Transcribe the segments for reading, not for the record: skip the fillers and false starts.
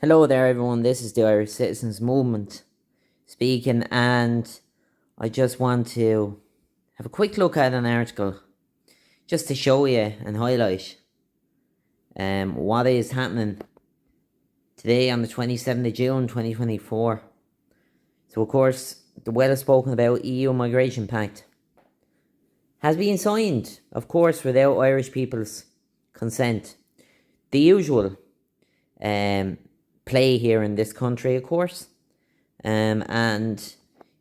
Hello there, everyone. This is the Irish Citizens Movement speaking, and I just want to have a quick look at an article just to show you and highlight what is happening today on the 27th of June 2024. So, of course, the well spoken about EU Migration Pact has been signed, of course, without Irish people's consent. The usual play here in this country, of course. And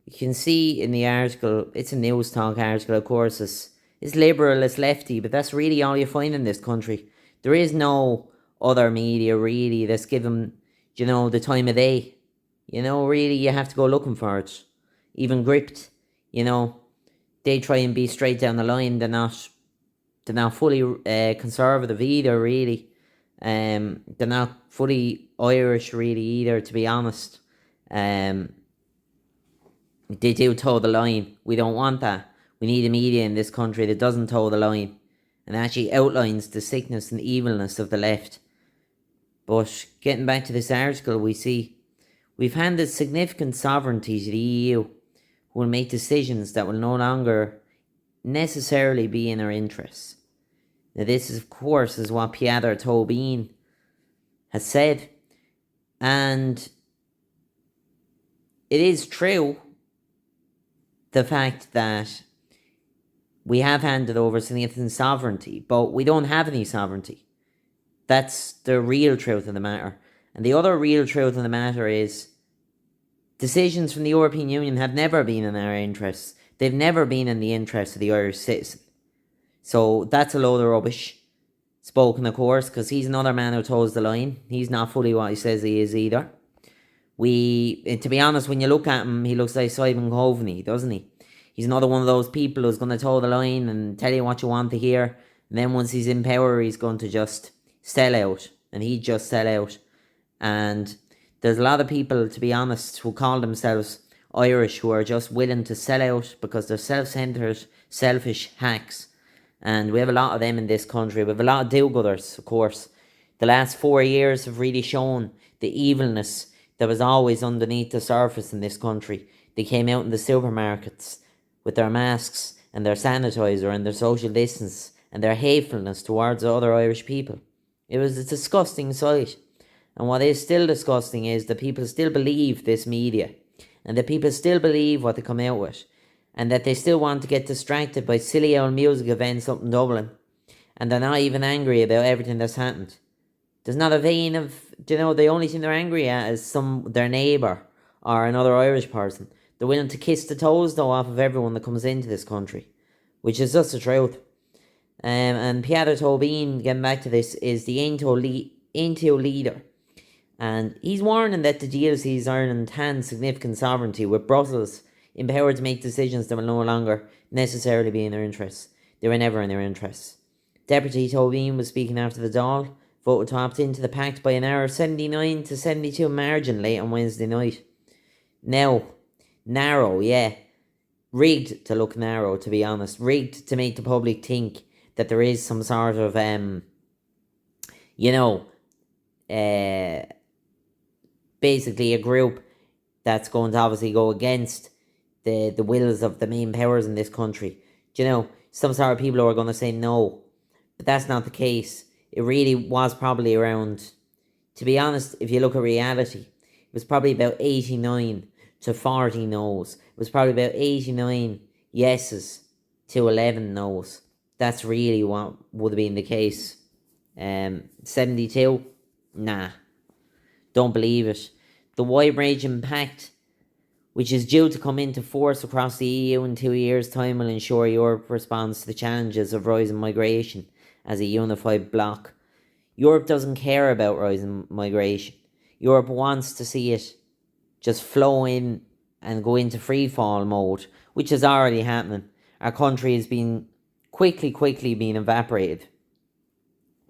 you can see in the article, it's a Newstalk article, of course, it's liberal, it's lefty, but that's really all you find in this country. There is no other media really that's given, the time of day. Really, you have to go looking for it. Even Gript, they try and be straight down the line. They're not fully conservative either, really. They're not fully Irish, really, either, to be honest. They do toe the line. We don't want that. We need a media in this country that doesn't toe the line and actually outlines the sickness and evilness of the left. But getting back to this article, we see we've handed significant sovereignty to the EU, who will make decisions that will no longer necessarily be in our interests. Now, this, of course, is what Peadar Tóibín has said, and it is true, the fact that we have handed over significant sovereignty, but we don't have any sovereignty. That's the real truth of the matter. And the other real truth of the matter is decisions from the European Union have never been in our interests. They've never been in the interests of the Irish citizen. So that's a load of rubbish. Spoken, of course, because he's another man who toes the line. He's not fully what he says he is either. To be honest, when you look at him, he looks like Simon Coveney, doesn't he? He's another one of those people who's going to toe the line and tell you what you want to hear. And then once he's in power, he's going to just sell out. And he'd just sell out. And there's a lot of people, to be honest, who call themselves Irish, who are just willing to sell out because they're self-centred, selfish hacks. And we have a lot of them in this country. We have a lot of do-gooders, of course. The last 4 years have really shown the evilness that was always underneath the surface in this country. They came out in the supermarkets with their masks and their sanitizer and their social distance and their hatefulness towards other Irish people. It was a disgusting sight. And what is still disgusting is that people still believe this media, and that people still believe what they come out with, and that they still want to get distracted by silly old music events up in Dublin, and they're not even angry about everything that's happened. There's not a vein of, the only thing they're angry at is their neighbour or another Irish person. They're willing to kiss the toes, though, off of everyone that comes into this country, which is just the truth. And Peadar Tóibín, getting back to this, is the Aontaithe leader. And he's warning that the deal sees Ireland hand significant sovereignty, with Brussels empowered to make decisions that will no longer necessarily be in their interests. They were never in their interests. Deputy Tóibín was speaking after the Dáil voted to opt into the pact by an hour 79 to 72 margin late on Wednesday night. Now, narrow, yeah. Rigged to look narrow, to be honest. Rigged to make the public think that there is some sort of, basically a group that's going to obviously go against the wills of the main powers in this country. Some sort of people who are going to say no. But that's not the case. It really was probably around, to be honest, if you look at reality, it was probably about 89 to 40 no's. It was probably about 89 yeses to 11 no's. That's really what would have been the case. 72? Nah. Don't believe it. The wide-ranging pact, which is due to come into force across the EU in 2 years' time, will ensure Europe responds to the challenges of rising migration as a unified bloc. Europe doesn't care about rising migration. Europe wants to see it just flow in and go into free fall mode, which is already happening. Our country has been quickly being evaporated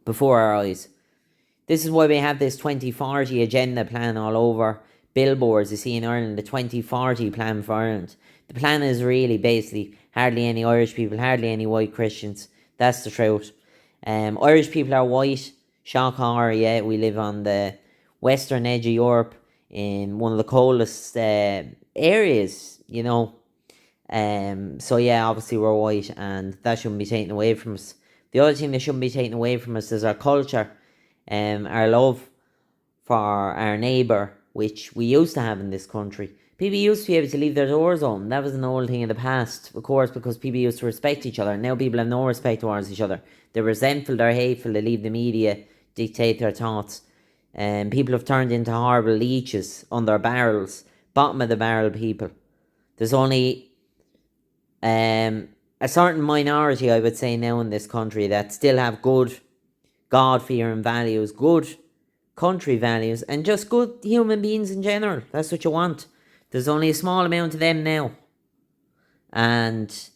before our eyes. This is why we have this 2040 agenda plan all over billboards you see in Ireland, the 2040 plan for Ireland. The plan is really basically hardly any Irish people, hardly any white Christians. That's the truth. Irish people are white. Shock horror, yeah, we live on the western edge of Europe, in one of the coldest areas, you know. So yeah, obviously we're white, and that shouldn't be taken away from us. The other thing that shouldn't be taken away from us is our culture, our love for our neighbour, which we used to have in this country. People used to be able to leave their doors open. That was an old thing in the past, of course, because people used to respect each other. Now people have no respect towards each other. They're resentful, they're hateful, they leave the media dictate their thoughts. And people have turned into horrible leeches under barrels, bottom of the barrel people. There's only a certain minority, I would say, now in this country that still have good God-fearing values, good country values, and just good human beings in general. That's what you want. There's only a small amount of them now. And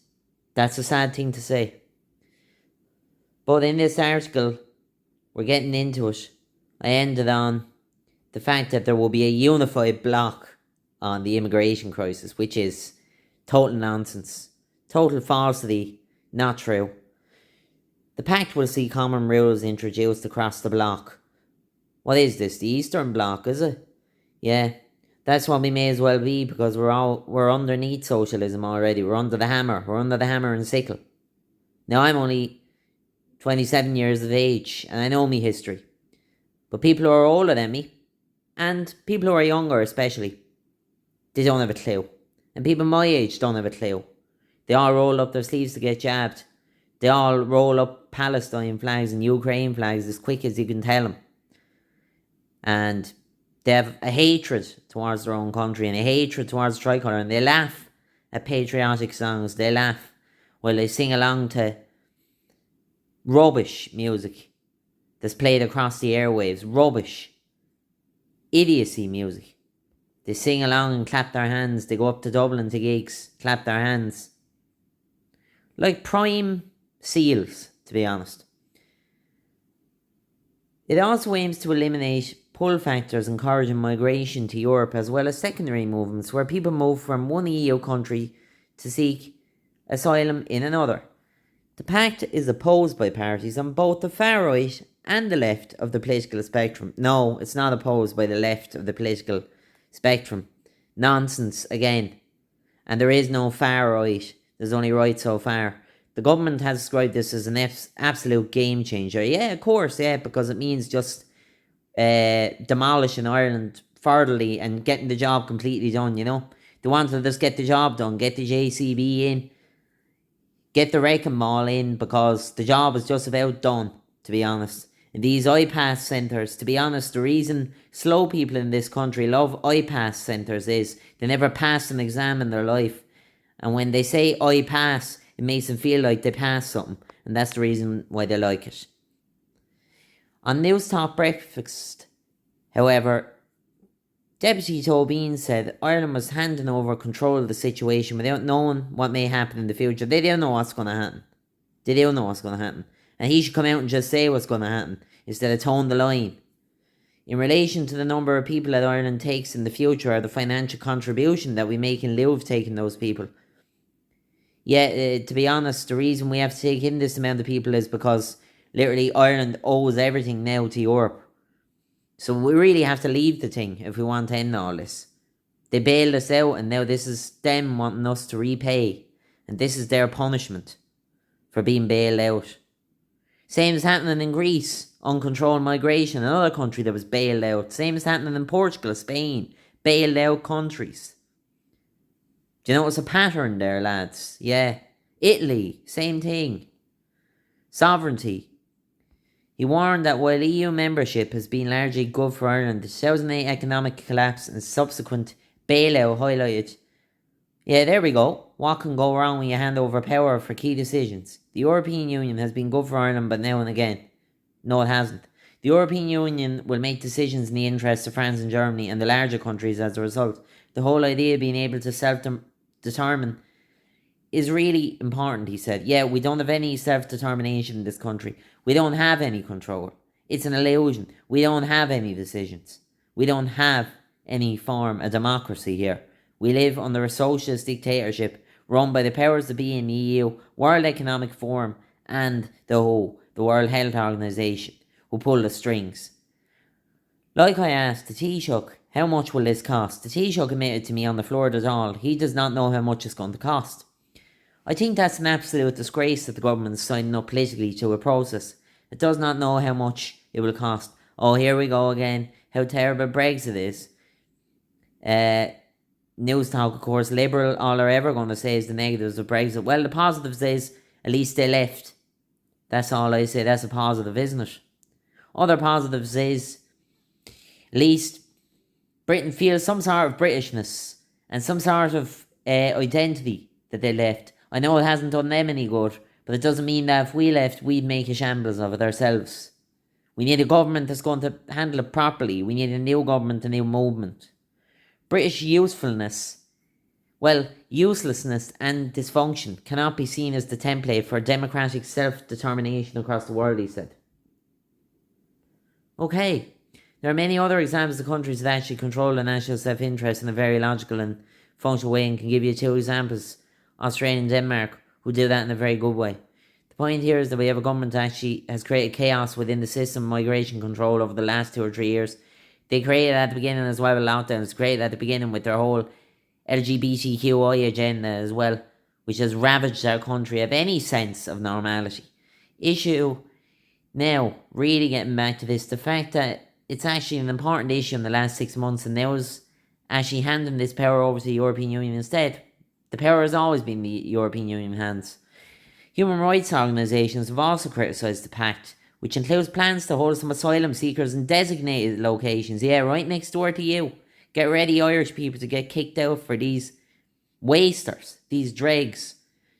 that's a sad thing to say. But in this article, we're getting into it. I ended on the fact that there will be a unified bloc on the immigration crisis, which is total nonsense. Total falsity, not true. The pact will see common rules introduced across the bloc. What is this? The Eastern Bloc, is it? Yeah, that's what we may as well be, because we're underneath socialism already. We're under the hammer. We're under the hammer and sickle. Now, I'm only 27 years of age, and I know me history. But people who are older than me, and people who are younger especially, they don't have a clue. And people my age don't have a clue. They all roll up their sleeves to get jabbed. They all roll up Palestine flags and Ukraine flags as quick as you can tell them. And they have a hatred towards their own country and a hatred towards the tricolour, and they laugh at patriotic songs. They laugh while they sing along to rubbish music that's played across the airwaves. Rubbish. Idiocy music. They sing along and clap their hands. They go up to Dublin to gigs, clap their hands. Like prime seals, to be honest. It also aims to eliminate pull factors encouraging migration to Europe, as well as secondary movements where people move from one EU country to seek asylum in another. The pact is opposed by parties on both the far right and the left of the political spectrum. No, it's not opposed by the left of the political spectrum. Nonsense again. And there is no far right. There's only right so far. The government has described this as an absolute game changer. Yeah, of course, yeah, because it means just demolishing Ireland thoroughly and getting the job completely done, you know. They want to just get the job done, get the JCB in, get the wrecking ball in, because the job is just about done, to be honest. And these iPass centres, to be honest, the reason slow people in this country love iPass centres is they never pass an exam in their life. And when they say I pass, it makes them feel like they passed something. And that's the reason why they like it. On News Talk Breakfast, however, Deputy Tobin said Ireland was handing over control of the situation without knowing what may happen in the future. They don't know what's going to happen. They don't know what's going to happen. And he should come out and just say what's going to happen, instead of tone the line. In relation to the number of people that Ireland takes in the future, or the financial contribution that we make in lieu of taking those people. Yeah, to be honest, the reason we have to take in this amount of people is because literally Ireland owes everything now to Europe. So we really have to leave the thing if we want to end all this. They bailed us out, and now this is them wanting us to repay. And this is their punishment for being bailed out. Same as happening in Greece, uncontrolled migration, another country that was bailed out. Same as happening in Portugal, Spain, bailed out countries. Do you notice a pattern there, lads? Yeah. Italy, same thing. Sovereignty. He warned that while EU membership has been largely good for Ireland, the 2008 economic collapse and subsequent bailout highlighted. Yeah, there we go. What can go wrong when you hand over power for key decisions? The European Union has been good for Ireland, but now and again. No, it hasn't. The European Union will make decisions in the interests of France and Germany and the larger countries as a result. The whole idea of being able to self-determine is really important, he said. Yeah, we don't have any self-determination in this country. We don't have any control. It's an illusion. We don't have any decisions. We don't have any form of democracy here. We live under a socialist dictatorship run by the powers that be in the EU, World Economic Forum, and the WHO, the World Health Organization, who pull the strings. Like I asked the Taoiseach, how much will this cost? The Taoiseach admitted to me on the floor of the all, he does not know how much it's going to cost. I think that's an absolute disgrace that the government is signing up politically to a process. It does not know how much it will cost. Oh, here we go again. How terrible Brexit is. News talk, of course, Liberal, all they're ever going to say is the negatives of Brexit. Well, the positives is at least they left. That's all I say. That's a positive, isn't it? Other positives is at least Britain feels some sort of Britishness and some sort of identity that they left. I know it hasn't done them any good, but it doesn't mean that if we left, we'd make a shambles of it ourselves. We need a government that's going to handle it properly. We need a new government, a new movement. British usefulness, well, uselessness and dysfunction cannot be seen as the template for democratic self-determination across the world, he said. Okay, there are many other examples of countries that actually control the national self-interest in a very logical and functional way, and can give you two examples, Australia and Denmark, who do that in a very good way. The point here is that we have a government that actually has created chaos within the system of migration control over the last 2 or 3 years. They created at the beginning as well with lockdowns, created at the beginning with their whole LGBTQI agenda as well, which has ravaged our country of any sense of normality. Issue now, really getting back to this, the fact that it's actually an important issue in the last 6 months, and now is actually handing this power over to the European Union instead. The power has always been the European Union hands. Human rights organisations have also criticised the pact, which includes plans to hold some asylum seekers in designated locations, yeah, right next door to you. Get ready, Irish people, to get kicked out for these wasters, these dregs.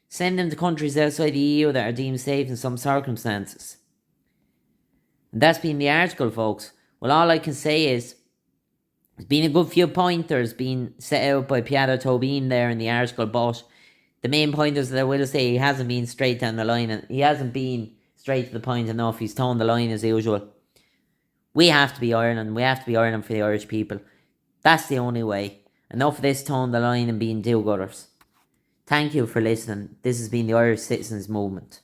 Send them to countries outside the EU that are deemed safe in some circumstances. And that's been the article, folks. Well, all I can say is there's been a good few pointers being set out by Piero Tobin there in the article, but the main pointers that I will say, he hasn't been straight down the line, and he hasn't been straight to the point enough. He's toned the line as usual. We have to be Ireland. We have to be Ireland for the Irish people. That's the only way. Enough of this tone the line and being do-gooders. Thank you for listening. This has been the Irish Citizens Movement.